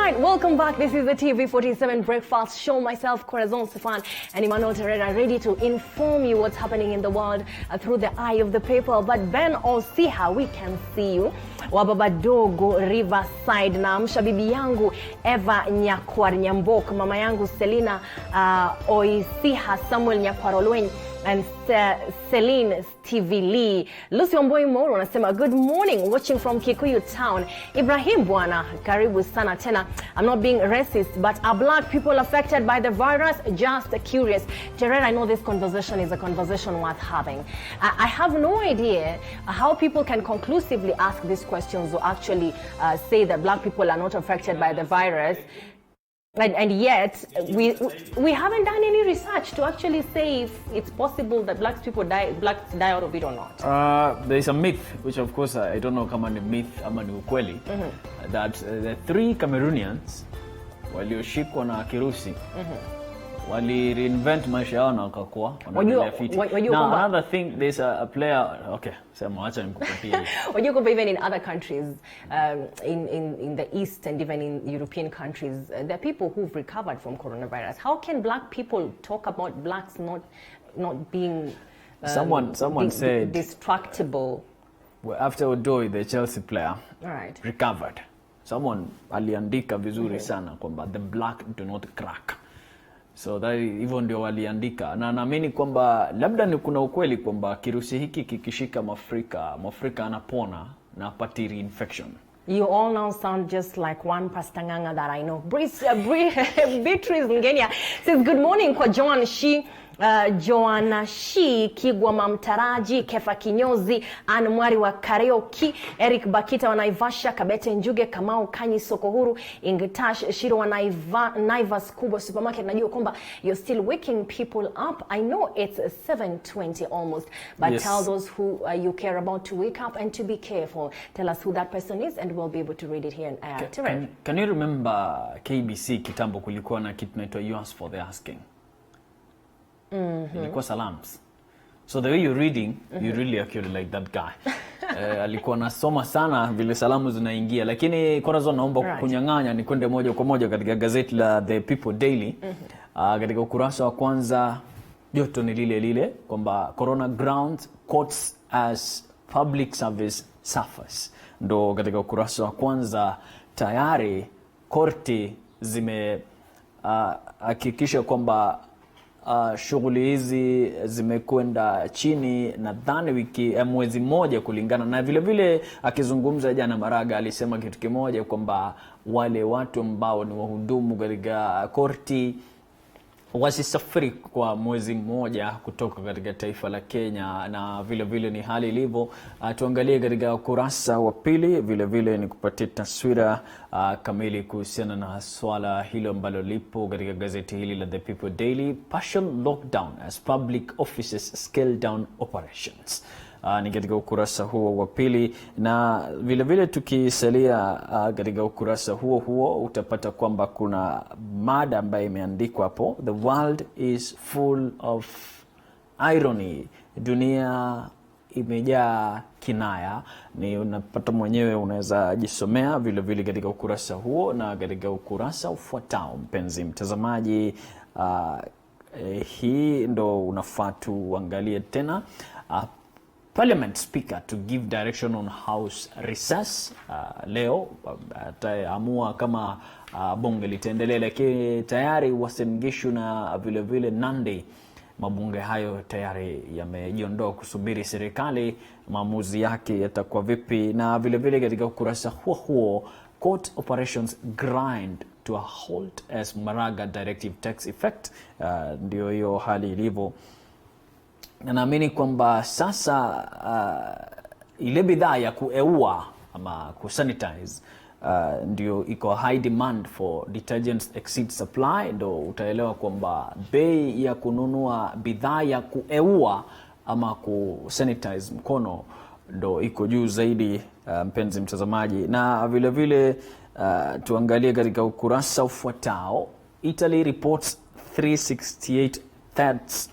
right, welcome back. This is the TV47 Breakfast Show. Myself, Corazon Stefan, and Emmanuel Terrera, ready to inform you what's happening in the world through the eye of the people. But Ben Osiha, we can see you. Wababadogo Riverside, na amsha bibi yangu Eva Nyakwar Nyambok, mama yangu Selina Oisiha Samuel Nyakwarolwen, and Celine Stevie Lee. Lucy Wamboi Moro anasema good morning, watching from Kikuyu town. Ibrahim Bwana, karibu sana tena. I'm not being racist, but are black people affected by the virus? Just curious. Terrera, I know this conversation is a conversation worth having. I have no idea how people can conclusively ask these questions or actually say that black people are not affected by the virus. And yet, we haven't done any research to actually say if it's possible that blacks die out of it or not. There is a myth, which of course I don't know kama ni myth ama ni ukweli, that the 3 Cameroonians walioshikwa na kirusi wali reinvent maisha yao na wakakuwa wanaendelea fiti. Now another thing, there's a player, okay, sema acha nikupatie. When you go even in other countries, in the East and even in European countries, there are people who've recovered from coronavirus. How can black people talk about blacks not being someone said distractible? Well, after Odoi, the Chelsea player, right, recovered. Someone aliandika vizuri sana kwamba the black do not crack. So that hivyo ndio waliandika, na naamini kwamba labda ni kuna ukweli kwamba kirusi hiki kikishika Mwafrika anapona na apati reinfection. You all now sound just like one pastanganga that I know. Beatrice Ngenia says good morning kwa Joanna Shi, Kigwa Mamtaraji, Kefa Kinyozi, Anne Mwari wa Karaoke, Eric Bakita wa Naivasha, Kabete Njuge, Kamau Kanyi Sokohuru, Ingitash Shiro wa Naivas Kubwa Supermarket. Najua kwamba you're still waking people up. I know it's 7:20 almost, but yes, tell those who you care about to wake up and to be careful. Tell us who that person is and we'll be able to read it here. Can you remember KBC kitambo kulikuwa na kitu naitwa yours for the asking? Ilikuwa salams. So the way you're reading, you really actually like that guy. Alikuwa nasoma sana vile salamu zinaingia, lakini Corazon naomba kunyang'anya ni kwende moja kwa moja katika gazeti la The People Daily. Katika ukurasa wa kwanza joto ni lile kwamba Corona grounds courts as public service suffers. Ndo katika ukurasa wa kwanza tayari korti zime hakikisha kwamba shughuli hizi zimekwenda chini nadhani mwezi mmoja kulingana na vile akizungumza jana Maraga alisema kitu kimoja kwamba wale watu ambao ni wahudumu katika korti wasisafiri kwa mwezi mmoja kutoka katika taifa la Kenya, na vile ni hali ilivyo. Tuangalie katika ukurasa wa pili vile ni kupatia taswira kamili kuhusiana na swala hilo ambalo lipo katika gazeti hili la The People Daily. Partial lockdown as public offices scale down operations. Ni katika ukurasa huo wa pili, na vile tukisalia katika ukurasa huo utapata kwamba kuna mada ambayo imeandikwa hapo, the world is full of irony, dunia imejaa kinaya. Ni unapata mwenyewe, unaweza jisomea vile katika ukurasa huo na katika ukurasa ufuatao. Mpenzi mtazamaji, hii ndo unafaa tuangalie tena. Parliament Speaker to give direction on House recess. Leo ataamua kama bunge litaendelea, lakini tayari Uasin Gishu na vile Nandi, mabunge hayo tayari yamejiondoa kusubiri serikali maamuzi yake yatakuwa vipi. Na vile katika ukurasa huo court operations grind to a halt as Maraga directive takes effect. Ndio hiyo hali ilivyo. Na naamini kwamba sasa ile bidhaa ya kueua ama kusanitize ndio iko high demand for detergents exceed supply. Ndo utaelewa kwamba bei ya kununua bidhaa ya kueua ama kusanitize mkono ndo iko juu zaidi, mpenzi mtazamaji. Na vile tuangalie katika ukurasa ufuatao. Italy reports 368 that's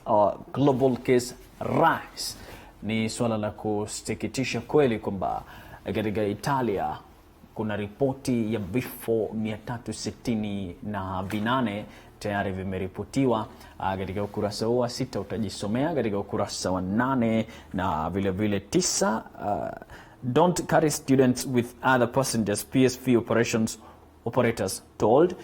global case rise. Ni swala la kusikitisha kweli kwamba katika Italia kuna ripoti ya vifo 368 tayari vimeripotiwa. Katika ukurasa wa 6 utajisomea, katika ukurasa wa 8 na vile vile 9, don't carry students with other passengers, PSV operators told.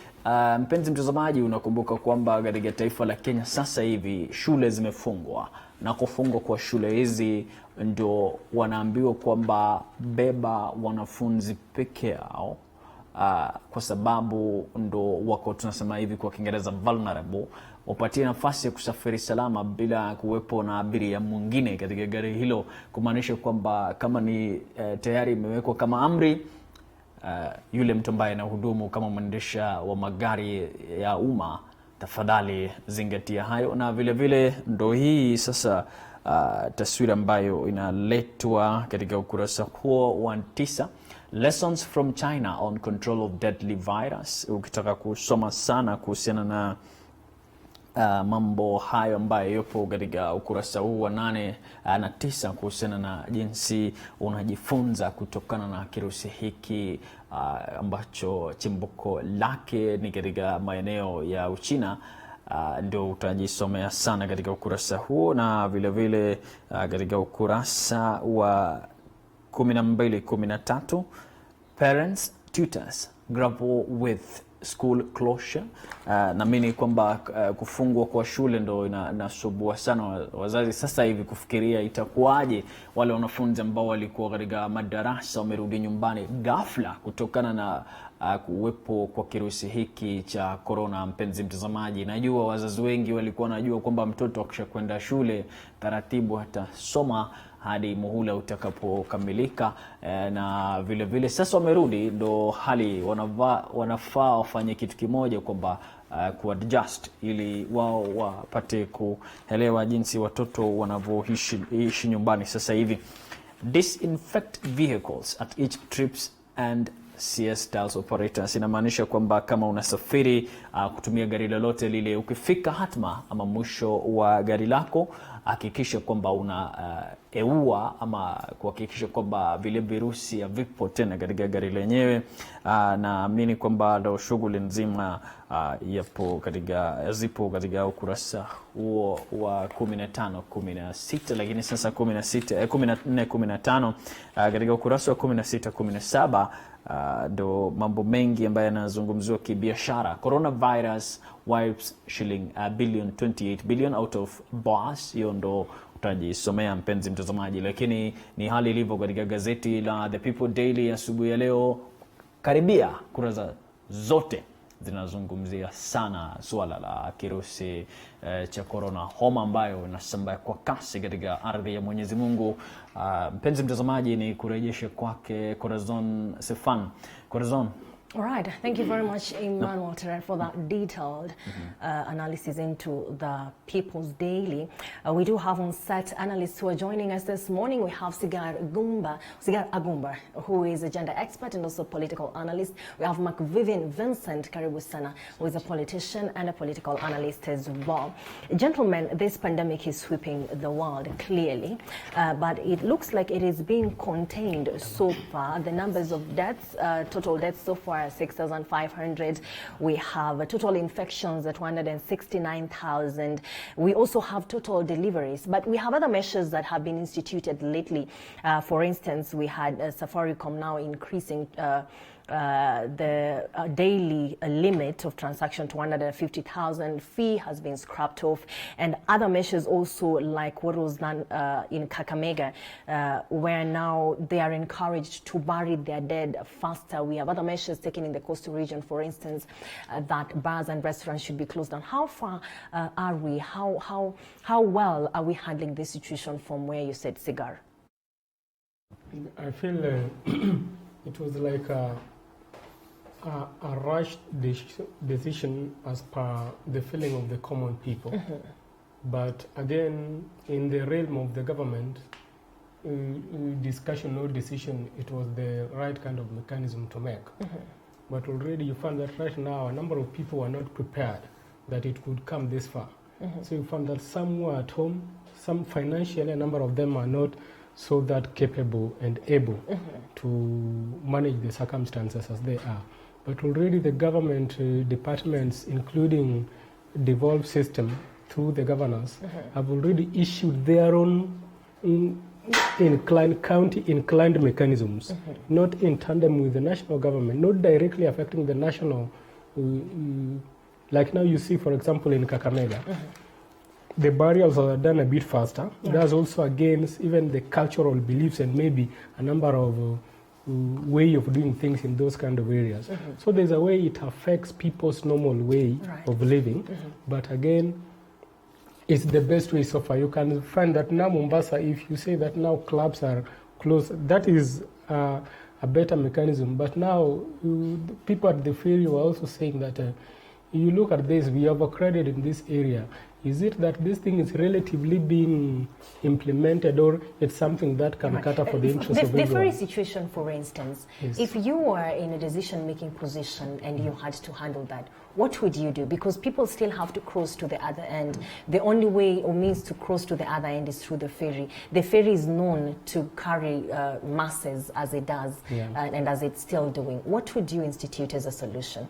Mpenzi mtazamaji, unakumbuka kwamba katika taifa la Kenya sasa hivi shule zimefungwa, na kufungwa kwa shule hizi ndio wanaambiwa kwamba beba wanafunzi peke yao, kwa sababu ndo wako tunasema hivi kwa Kiingereza vulnerable, wapatie nafasi ya kusafiri salama bila kuwepo na abiria mwingine katika gari hilo, kumaanisha kwamba kama ni tayari imewekwa kama amri, yule mtu ambaye anahudumu kama mwendesha wa magari ya umma, tafadhali zingatia hayo. Na vile vile ndo hii sasa taswira ambayo inaletwa katika ukurasa huo wa 9, lessons from China on control of deadly virus. Ukitaka kusoma sana kuhusiana na mambo hayo ambayo yupo katika ukurasa huu wa 8 na 9 kuhusiana na jinsi unajifunza kutokana na kirusi hiki ambacho chimbuko lake ni katika maeneo ya Uchina. Ndio utajisomea sana katika ukurasa huo, na vile vile katika ukurasa wa 12, 13, parents, tutors grapple with school closure. Naamini kwamba kufungwa kwa shule ndo inasubua sana wazazi sasa hivi kufikiria itakuwaje wale wanafunzi ambao walikuwa katika madarasa wamerudi nyumbani ghafla kutokana na kuwepo kwa kirusi hiki cha corona. Mpenzi mtazamaji, najua wazazi wengi walikuwa wanajua kwamba mtoto akishakwenda shule taratibu atasoma hadi muhula utakapokamilika, na vile vile sasa wamerudi, ndo hali wanafaa wafanye kitu kimoja kwamba kuadjust ili wao wapate kuelewa jinsi watoto wanavyoishi nyumbani sasa hivi. Disinfect vehicles at each trips and CS styles operators. Inamaanisha kwamba kama unasafiri kutumia gari lolote lile, ukifika hatma ama mwisho wa gari lako, hakikisha kwamba eua ama kuhakikisha kwamba vile virusi havipo tena katika gari lenyewe. Naamini kwamba ndo shughuli nzima zipo katika ukurasa huo wa 15, 16, lakini sasa 14, 15 katika ukurasa wa 16, 17 ndo mambo mengi ambayo yanazungumziwa kibiashara. Coronavirus wipes shilling billion 28 billion out of BOAS. Hiyo ndo utajisomea mpenzi mtazamaji, lakini ni hali ilivyo katika gazeti la The People Daily asubuhi ya leo. Karibia kurasa zote zinazungumzia sana suala la kirusi cha corona, homa ambayo inasambaa kwa kasi katika ardhi ya Mwenyezi Mungu. Mpenzi mtazamaji, ni kurejeshe kwake Corazon Sefan. Corazon. All right, thank you very much, Emmanuel Terrell, for that detailed analysis into the People's Daily. We do have on set analysts who are joining us this morning. We have Sigar Agumba, who is a gender expert and also political analyst. We have Vivian Vincent Karibusana, who is a politician and a political analyst as well. Gentlemen, this pandemic is sweeping the world clearly, but it looks like it is being contained so far. The numbers of deaths, total deaths so far, 6,500. We have total infections at 169,000. We also have total deliveries, but we have other measures that have been instituted lately. For instance, we had Safaricom now increasing the daily limit of transaction to 150,000. Fee has been scrapped off, and other measures also, like what was done in Kakamega, where now they are encouraged to bury their dead faster. We have other measures taken in the coastal region, for instance, that bars and restaurants should be closed down. How far are we? How well are we handling this situation from where you said, Sigar? I feel it was like a rushed decision as per the feeling of the common people. But again, in the realm of the government, discussion or decision, it was the right kind of mechanism to make. But already you find that right now a number of people were not prepared that it could come this far. So you found that some were at home, some financially, a number of them are not so that capable and able to manage the circumstances as they are. But already the government departments, including devolved system through the governors, have already issued their own county inclined mechanisms, not in tandem with the national government, not directly affecting the national. Like now you see, for example, in Kakamega, the burials are done a bit faster. That's also against even the cultural beliefs and maybe a number of way of doing things in those kind of areas. So there's a way it affects people's normal way of living, but again, it's the best way so far. You can find that now Mombasa, if you say that now clubs are closed, that is a better mechanism. But now people at the ferry were also saying that you look at this, we have overcrowded in this area. Is it that this thing is relatively being implemented, or it's something that can cater for the interests of everyone? The ferry situation, for instance, if you were in a decision-making position and you had to handle that, what would you do? Because people still have to cross to the other end. The only way or means to cross to the other end is through the ferry. The ferry is known to carry masses as it does, and as it's still doing. What would you institute as a solution?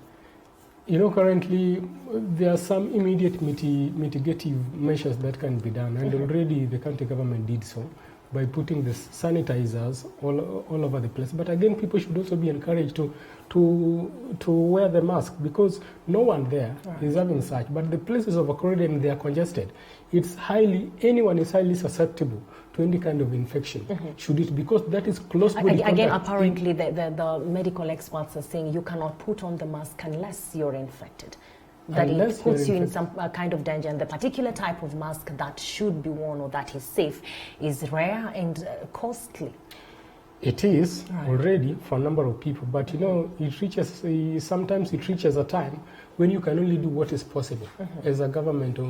You know, currently there are some immediate mitigative measures that can be done, and already the county government did so by putting the sanitizers all over the place. But again, people should also be encouraged to wear the mask, because no one there is having such. But the places of overcrowded and they are congested. Anyone is highly susceptible to any kind of infection, should it, because that is close body contact. Again, apparently the medical experts are saying you cannot put on the mask unless you're infected. That it puts you in some kind of danger, and the particular type of mask that should be worn or that is safe is rare and costly. It is already for a number of people, but you know, sometimes it reaches a time when you can only do what is possible as a government or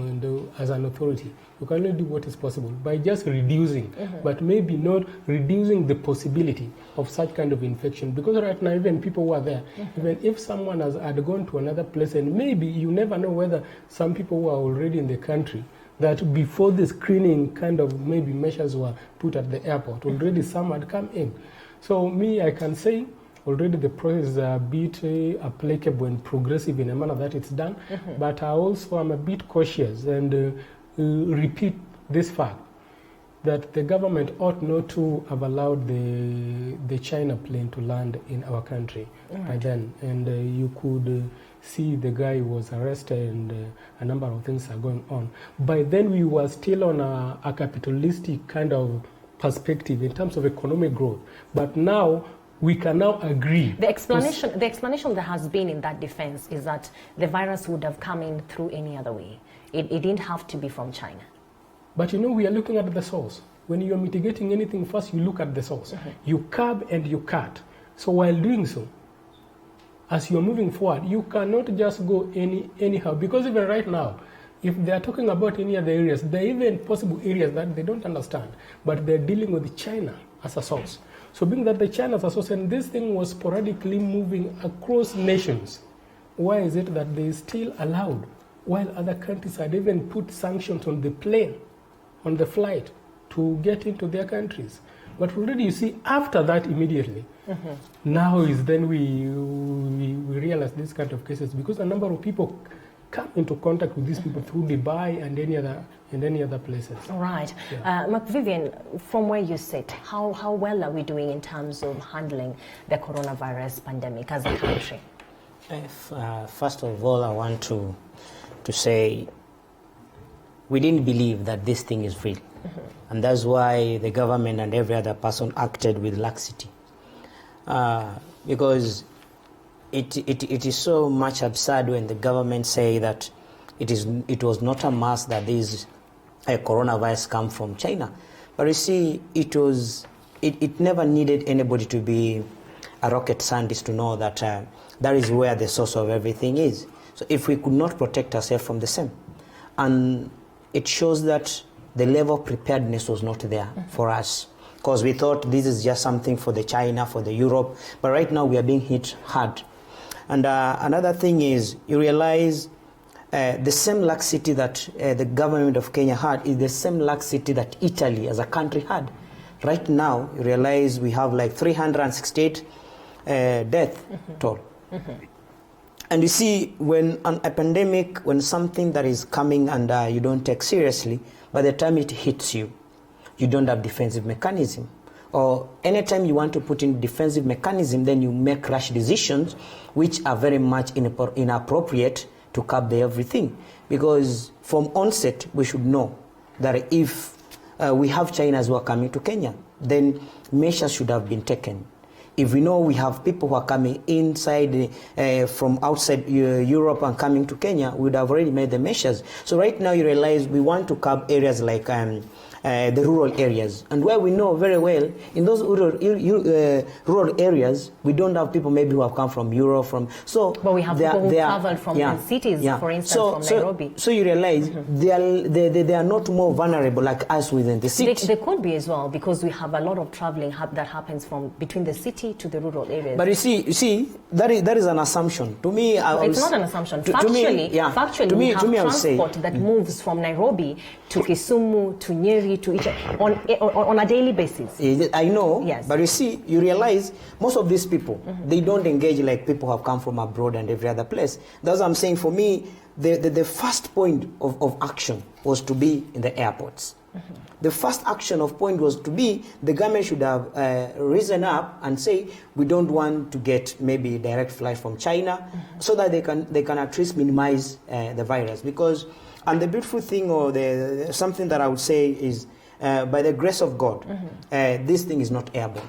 as an authority. You can only do what is possible by just reducing, but maybe not reducing the possibility of such kind of infection. Because right now, even people who are there, even if someone had gone to another place, and maybe you never know whether some people who are already in the country, that before the screening kind of maybe measures were put at the airport, already some had come in. So I can say already the process is a bit applicable and progressive in a manner that it's done, but I also am a bit cautious and repeat this fact that the government ought not to have allowed the China plane to land in our country by then, and you could see the guy was arrested and a number of things are going on. By then we were still on a capitalistic kind of perspective in terms of economic growth, but now we can now agree. The explanation that has been in that defense is that the virus would have come in through any other way. It didn't have to be from China. But you know, we are looking at the source. When you are mitigating anything, first you look at the source. You curb and you cut. So while doing so, as you are moving forward, you cannot just go anyhow, because even right now, if they are talking about any other areas, there are even possible areas that they don't understand, but they're dealing with China as a source. So being that the China as a source, and this thing was sporadically moving across nations, why is it that they still allowed, while other countries had even put sanctions on the plane, on the flight, to get into their countries? But already you see, after that immediately, now is then we realize this kind of cases, because a number of people come into contact with these people through Dubai and any other places. Right. Vivian, from where you sit, how well are we doing in terms of handling the coronavirus pandemic as a country? First of all, I want to say we didn't believe that this thing is real. And that's why the government and every other person acted with laxity. Because it is so much absurd when the government say that it was not a must that this coronavirus come from China. But you see, it never needed anybody to be a rocket scientist to know that that is where the source of everything is. So if we could not protect ourselves from the same, and it shows that the level of preparedness was not there for us, because we thought this is just something for the China, for the Europe, but right now we are being hit hard. And another thing is, you realize the same laxity that the government of Kenya had is the same laxity that Italy as a country had. Right now, you realize we have like 368 death toll. And you see, when a pandemic, when something that is coming and you don't take seriously, by the time it hits you, you don't have defensive mechanism. Or anytime you want to put in defensive mechanism, then you make rash decisions, which are very much inappropriate to curb everything. Because from onset, we should know that if we have Chinese who are coming to Kenya, then measures should have been taken. If we know we have people who are coming inside from outside Europe and coming to Kenya, we would have already made the measures. So right now you realize we want to curb areas like the rural areas. And where we know very well, in those rural areas, we don't have people maybe who have come from Europe. But we have people who travel from the cities, for instance, from Nairobi. So you realize they are not more vulnerable like us within the city. They could be as well, because we have a lot of traveling that happens from between the city to the rural areas. But you see, that is an assumption. To me, it's not an assumption. Factually, we have transport that moves from Nairobi to Kisumu, to Nyeri, to each on a daily basis. I know, yes. But you see, you realize most of these people, they don't engage like people who have come from abroad and every other place. That's what I'm saying. For me, the first point of action was to be in the airports. The first action of point was to be, the government should have risen up and say, we don't want to get maybe direct flight from China, so that they can at least minimize the virus. Because, and the beautiful thing, or something that I would say is, by the grace of God, this thing is not airborne.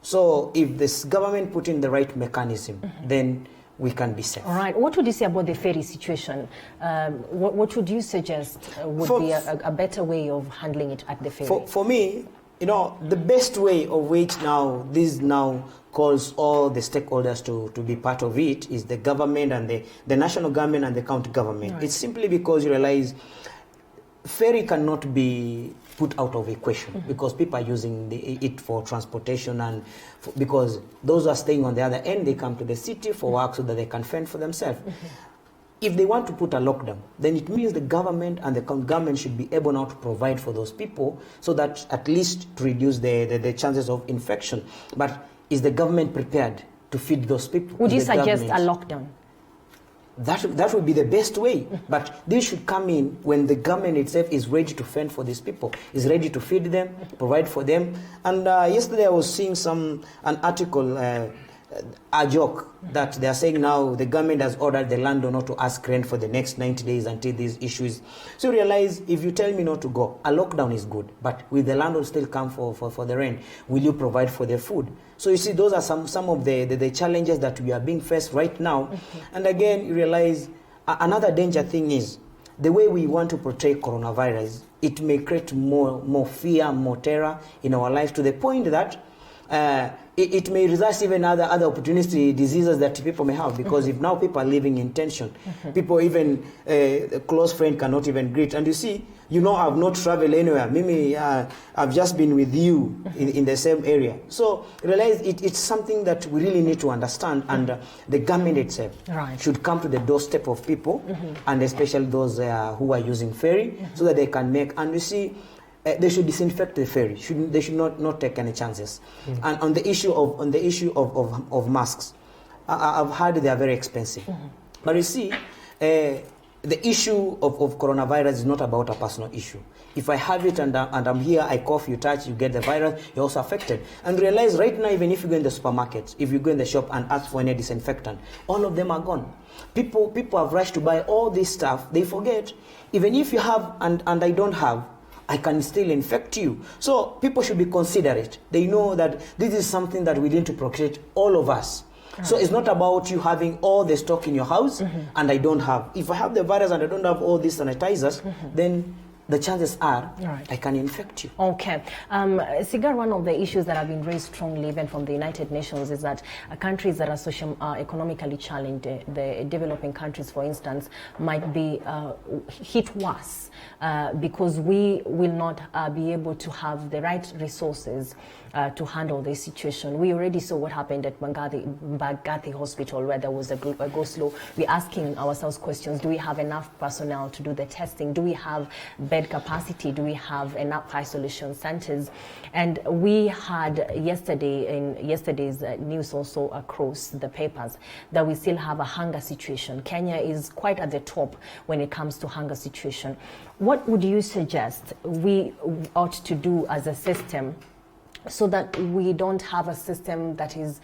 So if this government put in the right mechanism, then we can be safe. All right. What would you say about the ferry situation? What would you suggest would be a better way of handling it at the ferry? For me, the best way of which this calls all the stakeholders to be part of it is the government and the national government and the county government. Right. It's simply because you realize ferry cannot be put out of equation, because people are using it for transportation, and because those who are staying on the other end, they come to the city for work so that they can fend for themselves. If they want to put a lockdown, then it means the government and the government should be able now to provide for those people, so that at least to reduce the chances of infection. But is the government prepared to feed those people? Would you suggest a lockdown? That would be the best way, but this should come in when the government itself is ready to fend for these people, is ready to feed them, provide for them. And yesterday I was seeing an article, a joke, that they are saying now the government has ordered the landowner to ask rent for the next 90 days until these issues. So you realize, if you tell me not to go, a lockdown is good, but will the landlord still come for the rent? Will you provide for their food? So you see, those are some of the challenges that we are being faced right now. And again, you realize another danger thing is the way we want to portray coronavirus. It may create more fear, more terror in our lives, to the point that it may result even other opportunity diseases that people may have, because if now people are living in tension, people, even a close friend cannot even greet. And you see, I've not traveled anywhere. Maybe I've just been with you in the same area. So realize it's something that we really need to understand, and the government itself should come to the doorstep of people, and especially those who are using ferry, so that they can make, and you see, they should disinfect the ferry. They should not take any chances. And on the issue of masks, I've heard they are very expensive. But you see, the issue of coronavirus is not about a personal issue. If I have it and I'm here, I cough, you touch, you get the virus, you're also affected. And realize right now, even if you go in the supermarket, if you go in the shop and ask for any disinfectant, all of them are gone. People have rushed to buy all this stuff. They forget, even if you have and I don't have, I can still infect you. So people should be considerate. They know that this is something that we need to protect all of us. So it's not about you having all the stock in your house and I don't have. If I have the virus and I don't have all these sanitizers, then the chances are I can infect you. Okay. Sigar, one of the issues that have been raised strongly even from the United Nations is that countries that are economically challenged, the developing countries, for instance, might be hit worse because we will not be able to have the right resources to handle this situation. We already saw what happened at Bagathi Hospital, where there was a go-slow. We're asking ourselves questions. Do we have enough personnel to do the testing? Do we have bed capacity? Do we have enough isolation centers? And we had yesterday's news also across the papers that we still have a hunger situation. Kenya is quite at the top when it comes to hunger situation. What would you suggest we ought to do as a system so that we don't have a system that is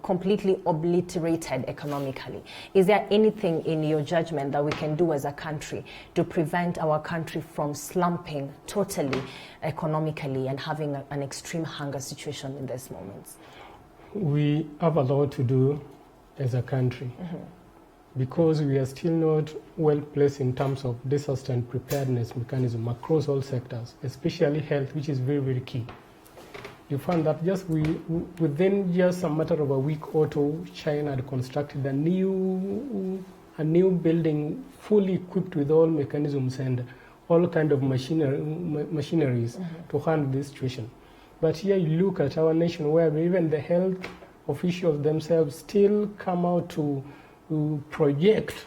completely obliterated economically? Is there anything in your judgment that we can do as a country to prevent our country from slumping totally economically and having an extreme hunger situation in these moments? We have a lot to do as a country because we are still not well placed in terms of disaster and preparedness mechanism across all sectors, especially health, which is very, very key. You find that within just a matter of a week or two, China had constructed a new building fully equipped with all mechanisms and all kind of machineries to handle this situation. But here you look at our nation where even the health officials themselves still come out to project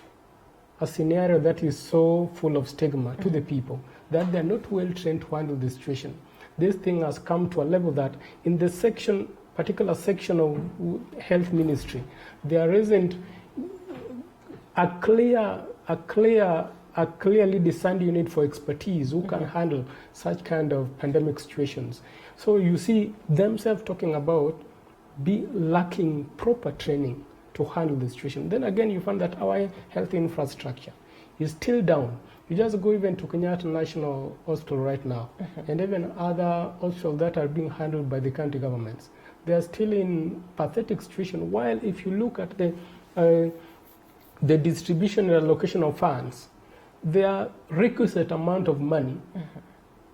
a scenario that is so full of stigma to the people that they're not well trained to handle the situation. This thing has come to a level that in the particular section of health ministry, there isn't a clearly designed unit for expertise who can handle such kind of pandemic situations. So you see themselves talking about lacking proper training to handle the situation. Then again, you find that our health infrastructure is still down. You just go even to Kenyatta National Hospital right now, and even other hospitals that are being handled by the county governments. They are still in pathetic situation. While if you look at the distribution and allocation of funds, there are requisite amount of money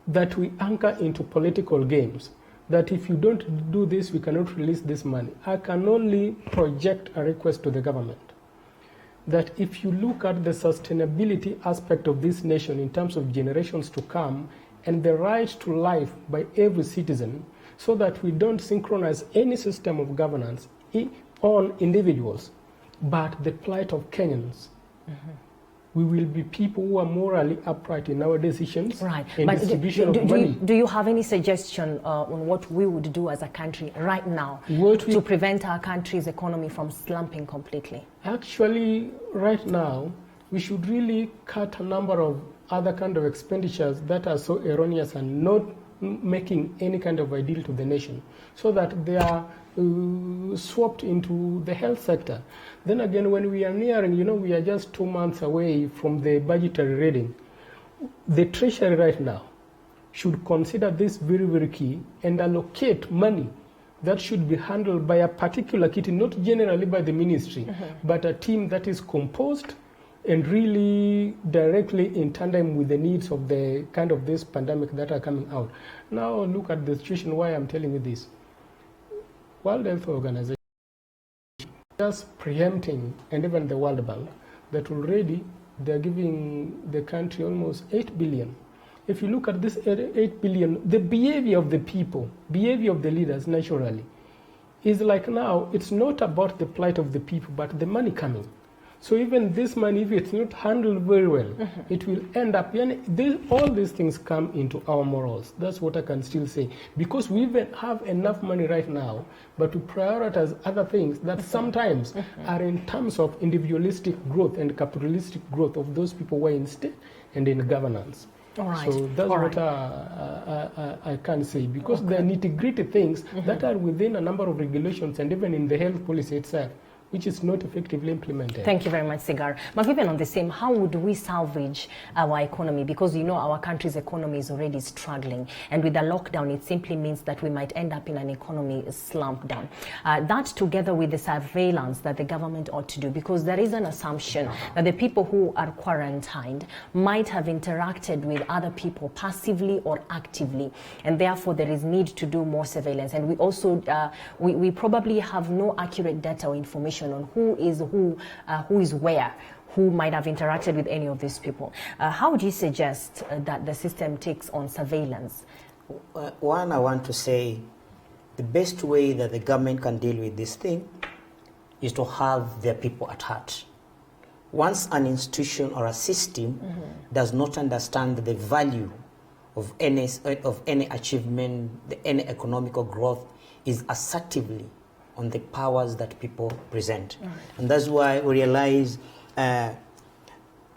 that we anchor into political games. That if you don't do this, we cannot release this money. I can only project a request to the government that if you look at the sustainability aspect of this nation in terms of generations to come and the right to life by every citizen, so that we don't synchronize any system of governance on individuals, but the plight of Kenyans. We will be people who are morally upright in our decisions and but distribution of money. Do you have any suggestion on what we would do as a country right now to prevent our country's economy from slumping completely? Actually, right now, we should really cut a number of other kind of expenditures that are so erroneous and not making any kind of ideal to the nation, so that they are swapped into the health sector. Then again, when we are nearing, we are just 2 months away from the budgetary reading. The Treasury right now should consider this very, very key and allocate money that should be handled by a particular kitty, not generally by the ministry, but a team that is composed and really directly in tandem with the needs of the kind of this pandemic that are coming out. Now look at the situation, why I'm telling you this. World Health Organization just preempting, and even the World Bank, that already they're giving the country almost 8 billion. If you look at this 8 billion, the behavior of the people, behavior of the leaders naturally, is like now, it's not about the plight of the people, but the money coming. So even this money, if it's not handled very well, it will end up, all these things come into our morals. That's what I can still say. Because we even have enough money right now, but we prioritize other things that sometimes are in terms of individualistic growth and capitalistic growth of those people who are in state and in governance. All right. So that's what I can say, because there are nitty-gritty things that are within a number of regulations and even in the health policy itself, which is not effectively implemented. Thank you very much, Sigar. Mavivian, on the same, how would we salvage our economy? Because our country's economy is already struggling. And with the lockdown, it simply means that we might end up in an economy slump down. That together with the surveillance that the government ought to do, because there is an assumption that the people who are quarantined might have interacted with other people passively or actively. And therefore, there is need to do more surveillance. And we also, we probably have no accurate data or information on who is where, who might have interacted with any of these people. How would you suggest that the system takes on surveillance? One, I want to say the best way that the government can deal with this thing is to have their people at heart. once an institution or a system does not understand the value of any achievement, any economical growth is assertively on the powers that people present. And that's why we realize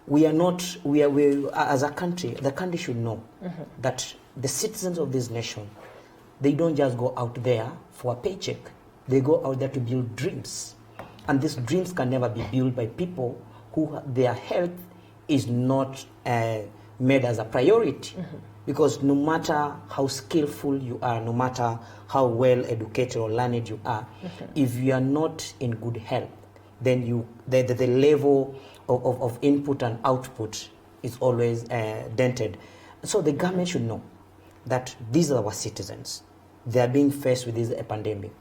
we as a country, the country should know that the citizens of this nation, they don't just go out there for a paycheck. They go out there to build dreams. And these dreams can never be built by people who their health is not made as a priority. Because no matter how skillful you are, no matter how well educated or learned you are, if you are not in good health, then the level of input and output is always dented. So the government should know that these are our citizens. They are being faced with this pandemic.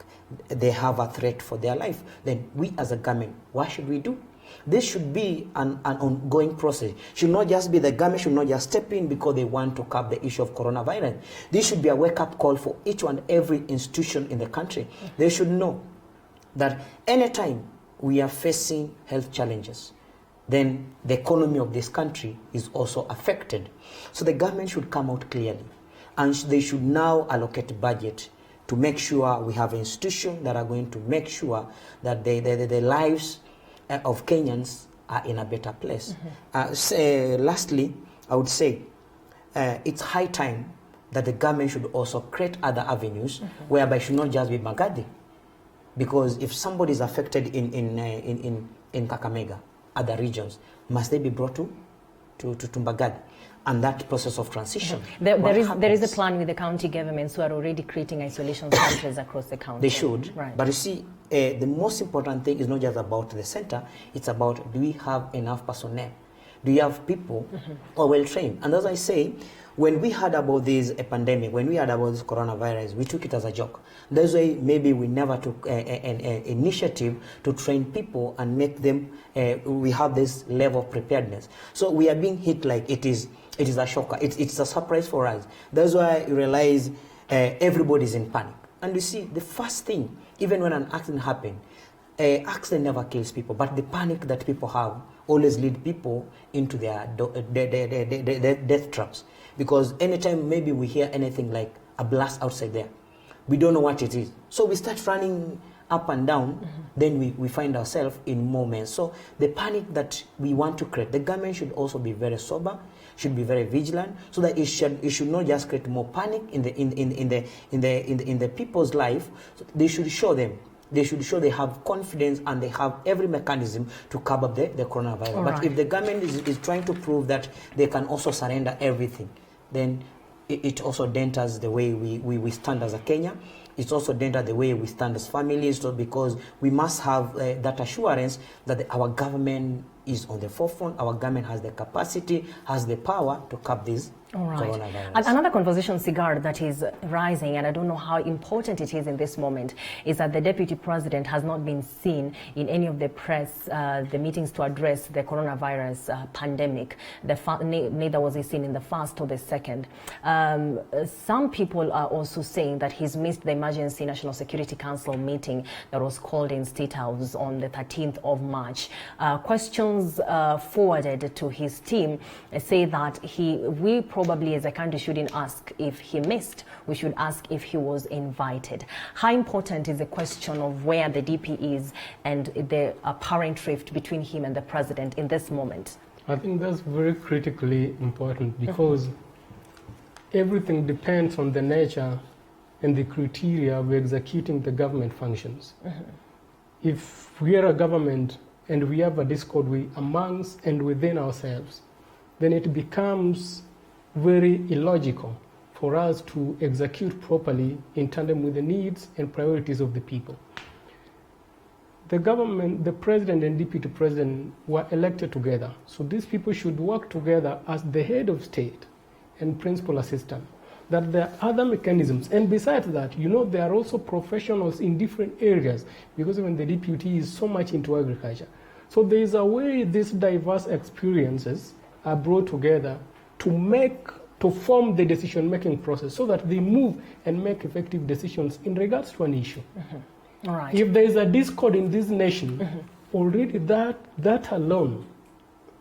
They have a threat for their life. Then we as a government, what should we do? This should be an ongoing process. Should not just be the government should not just step in because they want to curb the issue of coronavirus. This should be a wake-up call for each and every institution in the country. They should know that anytime we are facing health challenges, then the economy of this country is also affected. So the government should come out clearly, and they should now allocate budget to make sure we have institutions that are going to make sure that the lives of Kenyans are in a better place. Lastly, I would say it's high time that the government should also create other avenues whereby it should not just be Magadi. Because if somebody is affected in Kakamega, other regions, must they be brought to Mbagadi? And that process of transition. There is a plan with the county governments who are already creating isolation centers across the county. They should. Right. But you see, the most important thing is not just about the center, it's about, do we have enough personnel? Do you have people who are well trained? And as I say, when we heard about this pandemic, when we heard about this coronavirus, we took it as a joke. That's why maybe we never took an initiative to train people and make them, we have this level of preparedness. So we are being hit like it is a shocker. It's a surprise for us. That's why you realize everybody's in panic. And you see, the first thing, even when an accident happens, accident never kills people, but the panic that people have always lead people into their death traps. Because anytime maybe we hear anything like a blast outside there, we don't know what it is. So we start running up and down, then we find ourselves in moments. So the panic that we want to create, the government should also be very sober, should be very vigilant, so that it should not just create more panic in the people's life. So they should show them. They should show they have confidence and they have every mechanism to cover the coronavirus. All but right. if the government is trying to prove that they can also surrender everything, then it also denters the way we stand as a Kenya. It's also denters the way we stand as families, so because we must have that assurance that our government is on the forefront, our government has the capacity, has the power to curb this coronavirus. And another conversation cigar that is rising, and I don't know how important it is in this moment, is that the deputy president has not been seen in any of the press, the meetings to address the coronavirus pandemic. Neither was he seen in the first or the second. Some people are also saying that he's missed the Emergency National Security Council meeting that was called in State House on the 13th of March. Questions forwarded to his team say that we probably as a country shouldn't ask if he missed, we should ask if he was invited. How important is the question of where the DP is and the apparent rift between him and the president in this moment? I think that's very critically important because everything depends on the nature and the criteria we're executing the government functions. If we are a government and we have a discord amongst and within ourselves, then it becomes very illogical for us to execute properly in tandem with the needs and priorities of the people. The government, the president and deputy president were elected together. So these people should work together as the head of state and principal assistant. That there are other mechanisms. And besides that, there are also professionals in different areas because even the deputy is so much into agriculture. So there is a way these diverse experiences are brought together to form the decision-making process so that they move and make effective decisions in regards to an issue. All right. If there is a discord in this nation, already that alone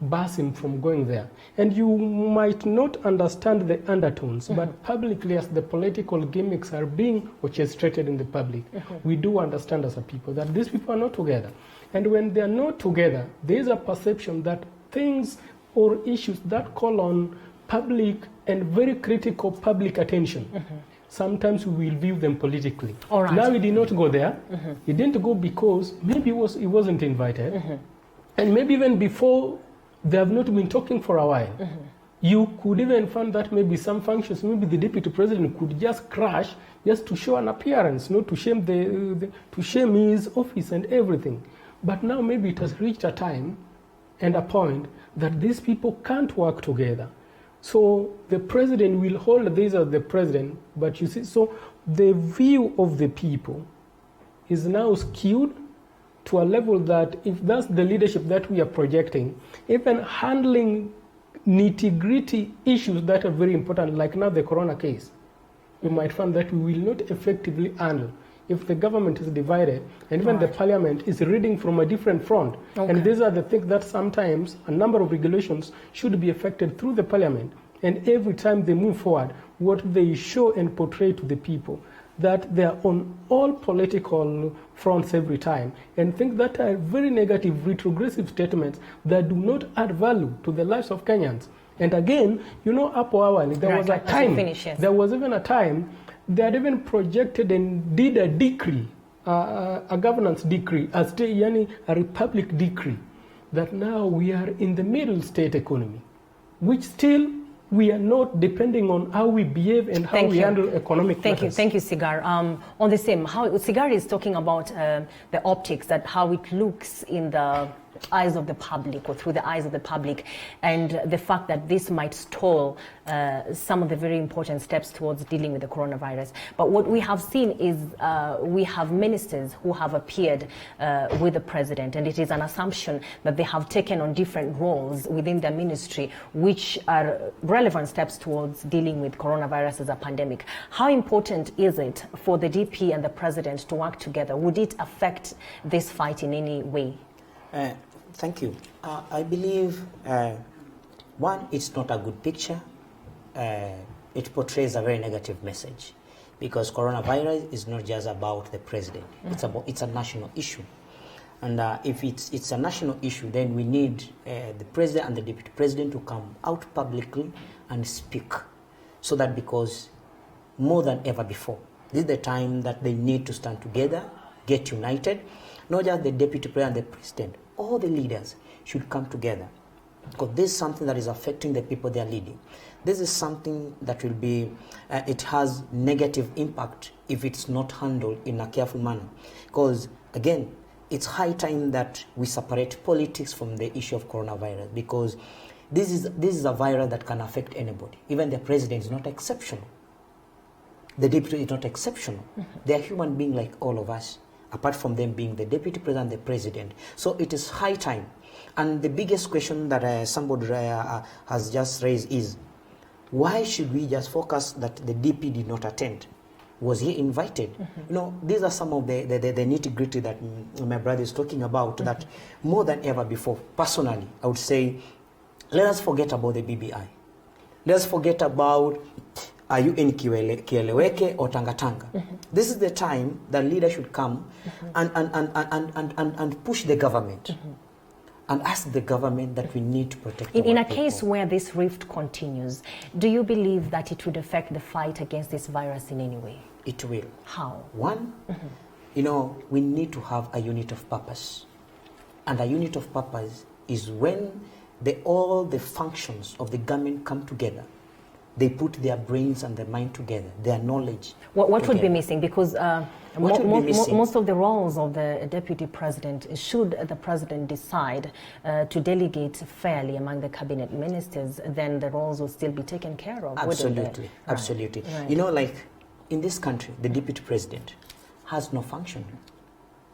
bars him from going there. And you might not understand the undertones, but publicly, as the political gimmicks are being orchestrated in the public, we do understand as a people that these people are not together. And when they are not together, there is a perception that things or issues that call on public and very critical public attention, sometimes we will view them politically. All right. Now he did not go there. He didn't go because maybe he wasn't invited. And maybe even before, they have not been talking for a while. You could even find that maybe some functions, maybe the deputy president could just crash just to show an appearance, not to shame to shame his office and everything. But now maybe it has reached a time and a point that these people can't work together. So the president will hold this as the president, but you see, so the view of the people is now skewed to a level that if that's the leadership that we are projecting, even handling nitty-gritty issues that are very important, like now the corona case, we might find that we will not effectively handle if the government is divided and even the parliament is reading from a different front. And these are the things that sometimes a number of regulations should be affected through the parliament. And every time they move forward, what they show and portray to the people, that they are on all political fronts every time, and think that are very negative, retrogressive statements that do not add value to the lives of Kenyans. And again, you know, Apo Awali, there was a time, there was even a time they had even projected and did a decree, a governance decree, a republic decree, that now we are in the middle state economy, which still we are not, depending on how we behave and how we handle economic matters. Thank you, Sigar. On the same, how Sigar is talking about the optics, that how it looks in the eyes of the public or through the eyes of the public, and the fact that this might stall some of the very important steps towards dealing with the coronavirus. But what we have seen is we have ministers who have appeared with the president, and it is an assumption that they have taken on different roles within their ministry, which are relevant steps towards dealing with coronavirus as a pandemic. How important is it for the DP and the president to work together? Would it affect this fight in any way? Thank you. I believe, one, it's not a good picture. It portrays a very negative message, because coronavirus is not just about the president. It's a national issue. And if it's a national issue, then we need the president and the deputy president to come out publicly and speak, so that, because more than ever before, this is the time that they need to stand together, get united. Not just the deputy president and the president, all the leaders should come together, because this is something that is affecting the people they are leading. This is something that will be, it has negative impact if it's not handled in a careful manner. Because again, it's high time that we separate politics from the issue of coronavirus, because this is a virus that can affect anybody. Even the president is not exceptional. The deputy is not exceptional. They are human beings like all of us, apart from them being the deputy president and the president. So it is high time. And the biggest question that somebody has just raised is, why should we just focus that the DP did not attend? Was he invited? You know, these are some of the nitty-gritty that my brother is talking about, that more than ever before, personally, I would say, let us forget about the BBI. Let us forget about, are you in Kieleweke or Tangatanga? This is the time that leaders should come and push the government and ask the government that we need to protect in a case where this rift continues, do you believe that it would affect the fight against this virus in any way? It will. How? One, you know, we need to have a unit of purpose. And a unit of purpose is when all the functions of the government come together. They put their brains and their mind together, their knowledge. What would be missing? Because most of the roles of the deputy president, should the president decide to delegate fairly among the cabinet ministers, then the roles will still be taken care of. Absolutely, absolutely. Right. You know, like in this country, the deputy president has no function,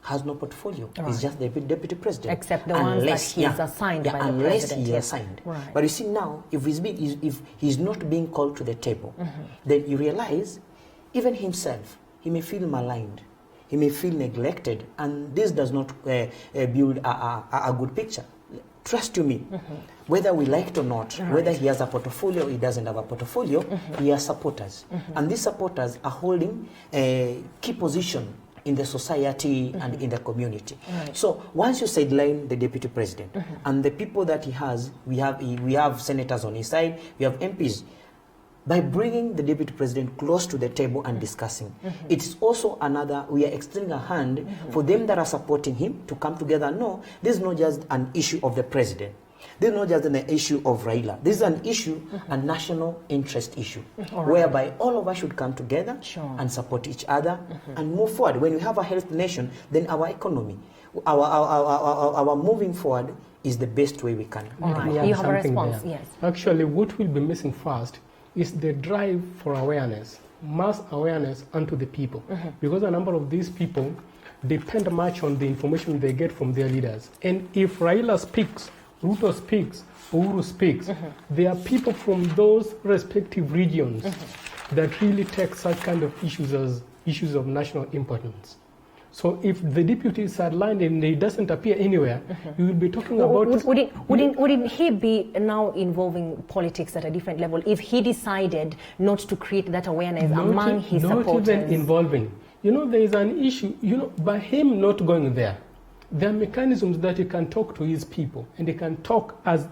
has no portfolio. Right. He's just the deputy president. Except the ones that he's assigned by the president. Unless he is assigned. Right. But you see now, if he's not being called to the table, then you realize, even himself, he may feel maligned, he may feel neglected, and this does not build a good picture. trust you me, whether we like it or not, whether he has a portfolio or he doesn't have a portfolio, he has supporters. And these supporters are holding a key position in the society and in the community. So once you sideline the deputy president and the people that he has, we have senators on his side, we have MPs. By bringing the deputy president close to the table and discussing, it's also another, we are extending a hand for them that are supporting him to come together. No, this is not just an issue of the president. This is not just an issue of Raila. This is an issue, a national interest issue, whereby all of us should come together and support each other and move forward. When we have a healthy nation, then our economy, our moving forward is the best way we can. You have a response, yes. Actually, what will be missing first is the drive for awareness, mass awareness unto the people. Because a number of these people depend much on the information they get from their leaders. And if Raila speaks, Ruto speaks, Uhuru speaks, there are people from those respective regions that really take such kind of issues as issues of national importance. So if the deputy is sidelined and he doesn't appear anywhere, you will be talking about... Wouldn't he be now involving politics at a different level if he decided not to create that awareness among his supporters? Not even involving. You know, there is an issue, you know, by him not going there, there are mechanisms that he can talk to his people and he can talk as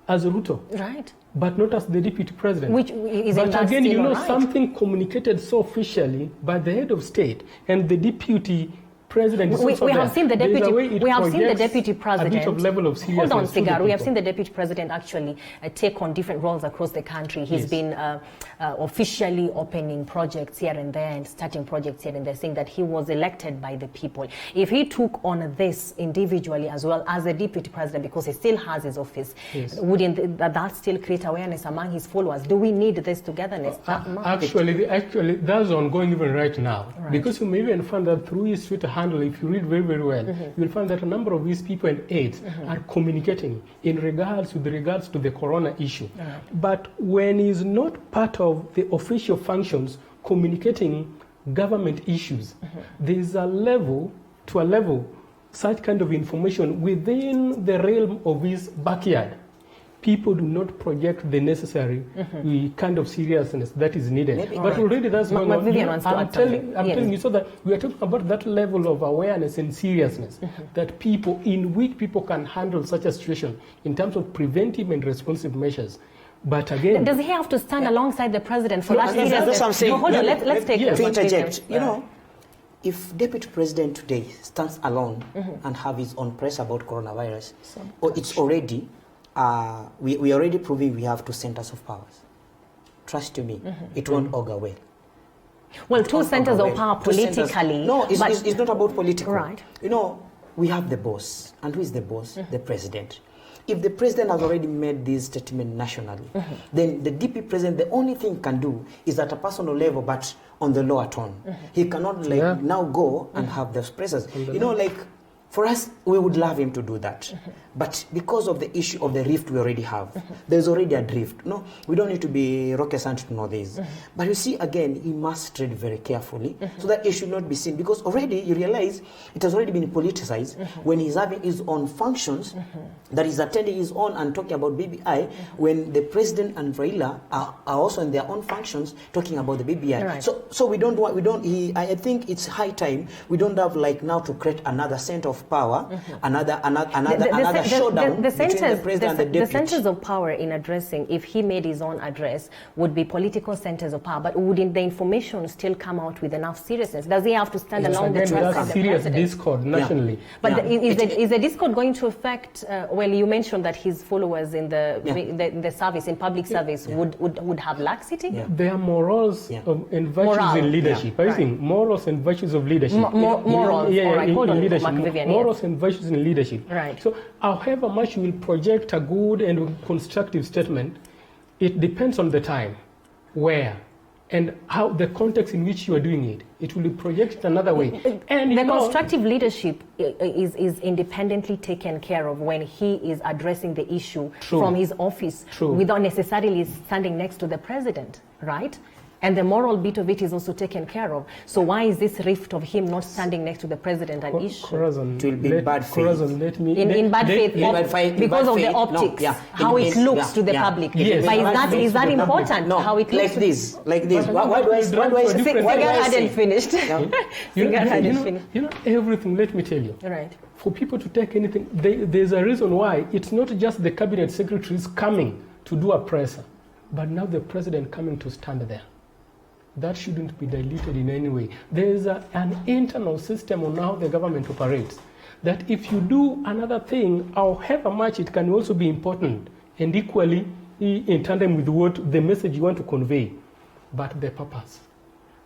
Ruto. Right. But not as the deputy president. Which is but again, you know, something communicated so officially by the head of state and the deputy president is we have seen the deputy. We have seen the deputy president. A bit of level of seriousness. Hold on, Cigar. We have seen the deputy president actually take on different roles across the country. He's been officially opening projects here and there and starting projects here and there, saying that he was elected by the people. If he took on this individually as well as a deputy president, because he still has his office, wouldn't that still create awareness among his followers? Do we need this togetherness? Actually, that's ongoing even right now. Right. Because you may even find that through his Twitter handle, if you read very, very well, you will find that a number of these people and aides are communicating in regards to the corona issue. But when he's not part of the official functions communicating government issues, there's a level, such kind of information within the realm of his backyard. People do not project the necessary kind of seriousness that is needed. Maybe. But already that's going on. I'm telling you so that we are talking about that level of awareness and seriousness that people, in which people can handle such a situation in terms of preventive and responsive measures. But again... Does he have to stand alongside the president for that seriousness? That's what I'm saying. No, hold on, let's take to interject. You know, if deputy president today stands alone and have his own press about coronavirus, or it's already... we are already proving we have two centers of powers. Trust you me, it won't augur well. Well, two centers of power politically. No, it's not about political. Right. You know, we have the boss. And who is the boss? The president. If the president has already made this statement nationally, then the deputy president, the only thing he can do is at a personal level, but on the lower tone. He cannot now go and have those presses. You know, like, for us, we would love him to do that. But because of the issue of the rift we already have, there's already a drift. No, we don't need to be rocket scientist to know this. But you see, again, he must tread very carefully so that it should not be seen. Because already, you realize, it has already been politicized when he's having his own functions, that he's attending his own and talking about BBI, when the president and Raila are also in their own functions talking about the BBI. Right. So I think it's high time we don't have like now to create another center of power, another showdown between the president and the deputy. The centers of power in addressing, if he made his own address, would be political centers of power. But wouldn't the information still come out with enough seriousness? Does he have to stand along the track of the serious president? discord nationally. But is the discord going to affect? Well, you mentioned that his followers in the service, in public service, would have laxity. There are morals and virtues in leadership. I think morals and virtues of leadership. Morals. Hold on, leadership. Morals and virtues in leadership. Right. So, however much you will project a good and constructive statement, it depends on the time, where, and how the context in which you are doing it. It will be projected another way. And the constructive leadership is independently taken care of when he is addressing the issue from his office without necessarily standing next to the president, right? And the moral bit of it is also taken care of. So why is this rift of him not standing next to the president an issue? Corazon, It will be bad faith. In bad faith, because of the optics, how it looks to the public. Yes. But is that important? No, how it looks like this. Why do I say? Sigar hadn't finished. Sigar hadn't finished. You know everything. Let me tell you. Right. For people to take anything, there's a reason why it's not just the cabinet secretaries coming to do a presser, but now the president coming to stand there. That shouldn't be diluted in any way. There's an internal system on how the government operates. That if you do another thing, however much it can also be important and equally in tandem with what the message you want to convey, but the purpose.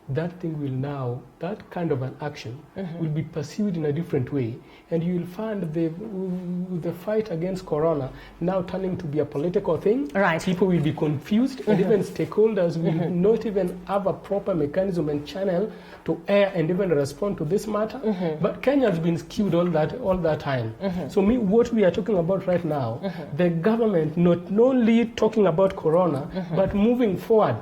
That thing will now, that kind of an action will be pursued in a different way, and you will find the fight against corona now turning to be a political thing. Right. People will be confused, and even stakeholders will not even have a proper mechanism and channel to air and even respond to this matter. But Kenya has been skewed all that time. So what we are talking about right now, the government not only talking about corona, but moving forward.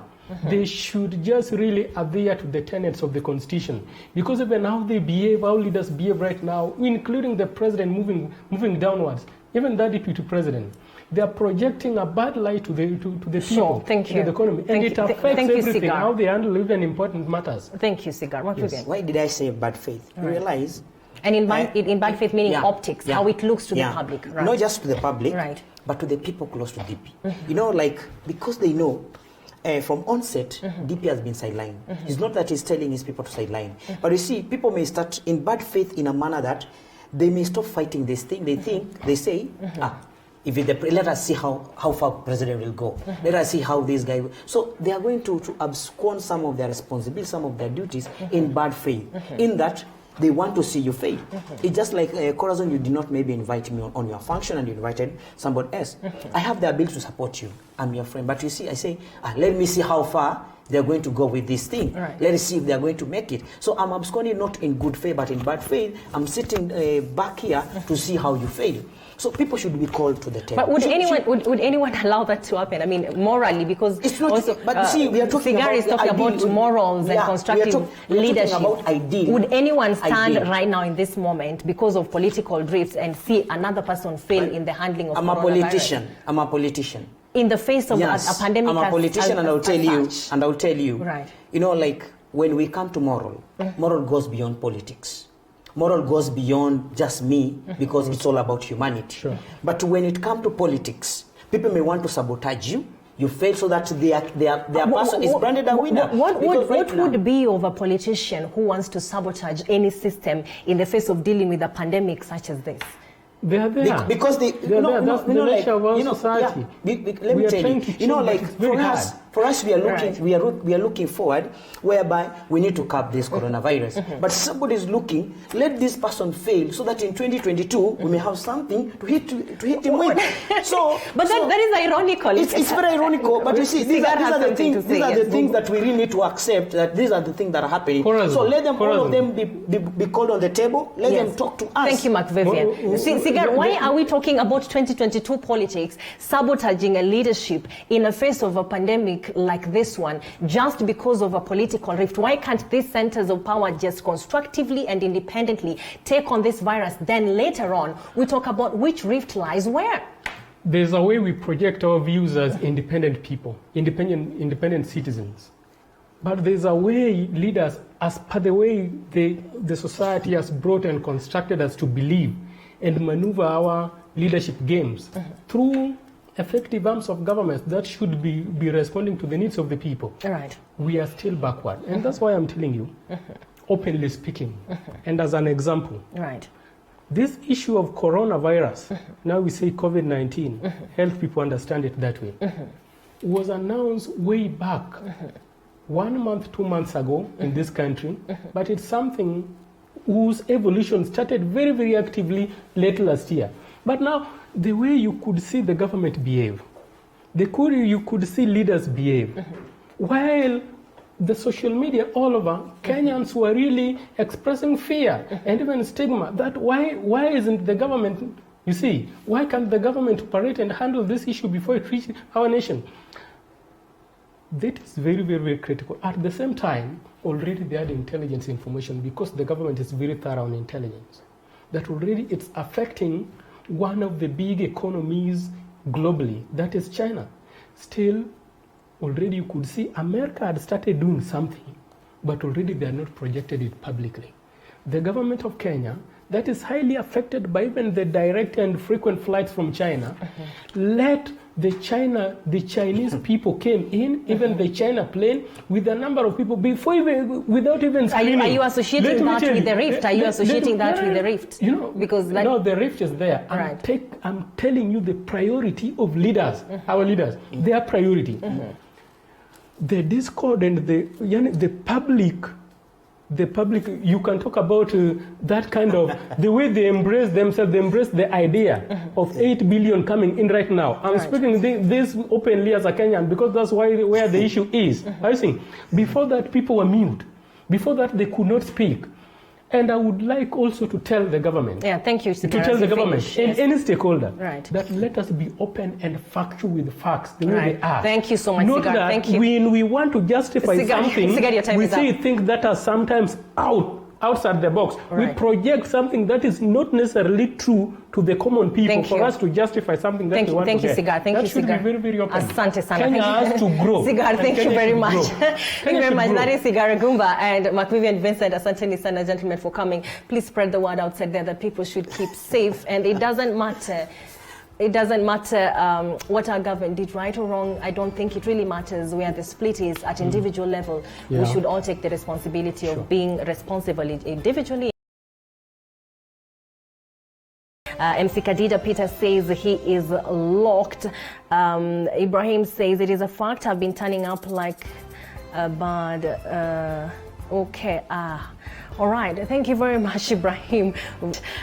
They should just really adhere to the tenets of the Constitution. Because even how they behave, how leaders behave right now, including the president moving downwards, even the deputy president, they are projecting a bad light to the people, Sure, thank you. to the economy. And it affects everything, how they handle even important matters. Thank you, Sigar. What Yes. again? Why did I say bad faith? You realize... And in bad faith meaning optics, how it looks to the public. Right. Not just to the public, Right. but to the people close to DP. You know, like, because they know from onset, DP has been sidelined. It's not that he's telling his people to sideline. But you see, people may start in bad faith in a manner that they may stop fighting this thing. They say, if let us see how far president will go. Let us see how this guy will. So they are going to abscond some of their responsibilities, some of their duties in bad faith. In that, they want to see you fail. It's just like Corazon, you did not maybe invite me on your function and you invited somebody else. I have the ability to support you. I'm your friend. But you see, I say, let me see how far they're going to go with this thing. Right. Let us see if they're going to make it. So I'm absconding not in good faith, but in bad faith. I'm sitting back here to see how you fail. So people should be called to the table. But would anyone allow that to happen? I mean, morally, because it's not. Also, but see, we are talking Sigar about is talking about morals and constructive leadership. About ideal. Would anyone stand right now in this moment because of political drifts and see another person fail in the handling of coronavirus? I'm a politician. In the face of a pandemic, I'm a politician, and I'll tell you. Right. You know, like when we come to moral, moral goes beyond politics. Moral goes beyond just me because it's all about humanity. Sure. But when it comes to politics, people may want to sabotage you. You fail so that their person is branded a winner. What would be of a politician who wants to sabotage any system in the face of dealing with a pandemic such as this? They are there. Because they, That's the nature of our society. Let me tell you, like for us, we are looking forward, whereby we need to curb this coronavirus. But somebody is looking, let this person fail, so that in 2022 we may have something to hit him with. That is ironical. It's very ironical. But you see, these are the things that we really need to accept. That these are the things that are happening. So let them, all of them, be called on the table. Let them talk to us. Thank you, Mark Vivian. Sigar, why are we talking about 2022 politics sabotaging a leadership in the face of a pandemic like this one, just because of a political rift? Why can't these centers of power just constructively and independently take on this virus? Then later on, we talk about which rift lies where. There's a way we project our views as independent people, independent citizens. But there's a way leaders, as per the way the society has brought and constructed us to believe and maneuver our leadership games through effective arms of government that should be responding to the needs of the people. Right. We are still backward. And that's why I'm telling you, openly speaking, and as an example, right. This issue of coronavirus, now we say COVID-19, help people understand it that way, was announced way back, 1 month, 2 months ago in this country, but it's something whose evolution started very, very actively late last year. But now, the way you could see the government behave, you could see leaders behave, while the social media all over, Kenyans were really expressing fear and even stigma that why isn't the government, you see, why can't the government operate and handle this issue before it reaches our nation? That is very, very, very critical. At the same time, already they had intelligence information because the government is very thorough on intelligence. That already it's affecting one of the big economies globally, that is China. Still, already you could see America had started doing something, but already they are not projected it publicly. The government of Kenya, that is highly affected by even the direct and frequent flights from China, let the Chinese people came in, even the China plane, with a number of people before even, without even screening. Are you associating that with the rift? Are you associating that with the rift? You know, because no, the rift is there. Right. I'm telling you the priority of leaders, our leaders, their priority. The discord and the public, you can talk about that kind of, the way they embrace themselves, they embrace the idea of 8 billion coming in right now. I'm speaking this openly as a Kenyan because that's where the issue is. I think before that people were mute. Before that they could not speak. And I would like also to tell the government. Yeah, thank you. To tell the government and any stakeholder that let us be open and factual with facts the way they are. Thank you so much, Not Sigar. that Thank you. When we want to justify something, Sigar, your time we is say up. things that are sometimes outside the box. We project something that is not necessarily true to the common people for us to justify something that we want to get. Thank you, Sigar. Thank you, Sigar. That should be very, very open. Asante sana. Kenya has to grow. Sigar, thank you very much. Thank you very much. Grow. That is Sigar Agumba and Macvivian Vincent. Asante sana, gentlemen, for coming. Please spread the word outside there that people should keep safe. And it doesn't matter. It doesn't matter what our government did, right or wrong. I don't think it really matters where the split is at individual level. We should all take the responsibility of being responsible individually. MC Kadida Peter says he is locked. Ibrahim says it is a fact. I've been turning up like a bird. Okay. All right. Thank you very much, Ibrahim.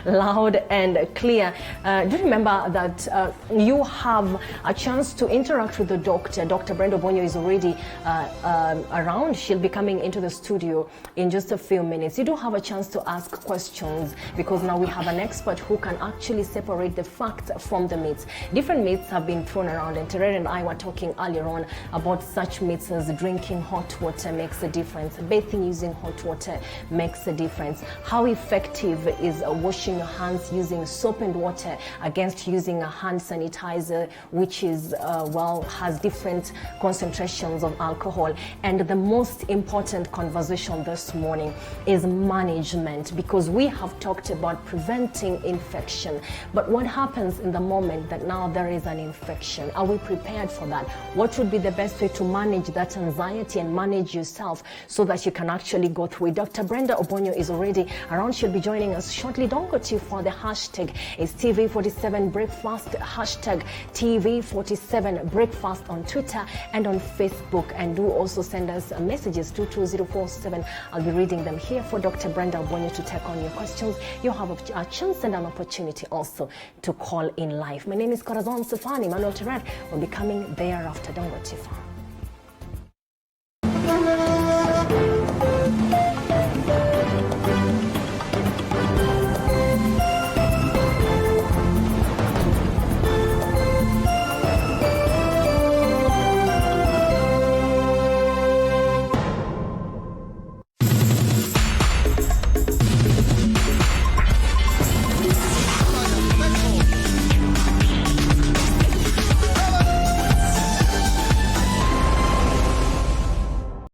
Loud and clear. Do remember that you have a chance to interact with the doctor. Dr. Brenda Obonyo is already around. She'll be coming into the studio in just a few minutes. You do have a chance to ask questions because now we have an expert who can actually separate the facts from the myths. Different myths have been thrown around, and Terere and I were talking earlier on about such myths as drinking hot water makes a difference, bathing using hot water makes a difference. How effective is washing your hands using soap and water against using a hand sanitizer, which is, has different concentrations of alcohol? And the most important conversation this morning is management, because we have talked about preventing infection. But what happens in the moment that now there is an infection? Are we prepared for that? What would be the best way to manage that anxiety and manage yourself so that you can actually go through it? Dr. Brenda Obonyo is already around. She'll be joining us shortly. Don't go too far. The hashtag is TV47 Breakfast, hashtag TV47 Breakfast on Twitter and on Facebook. And do also send us messages to 22047. I'll be reading them here for Dr. Brenda Obonyo to take on your questions. You have a chance and an opportunity also to call in live. My name is Corazon Safani. Manuel Terrat will be coming thereafter. Don't go too far.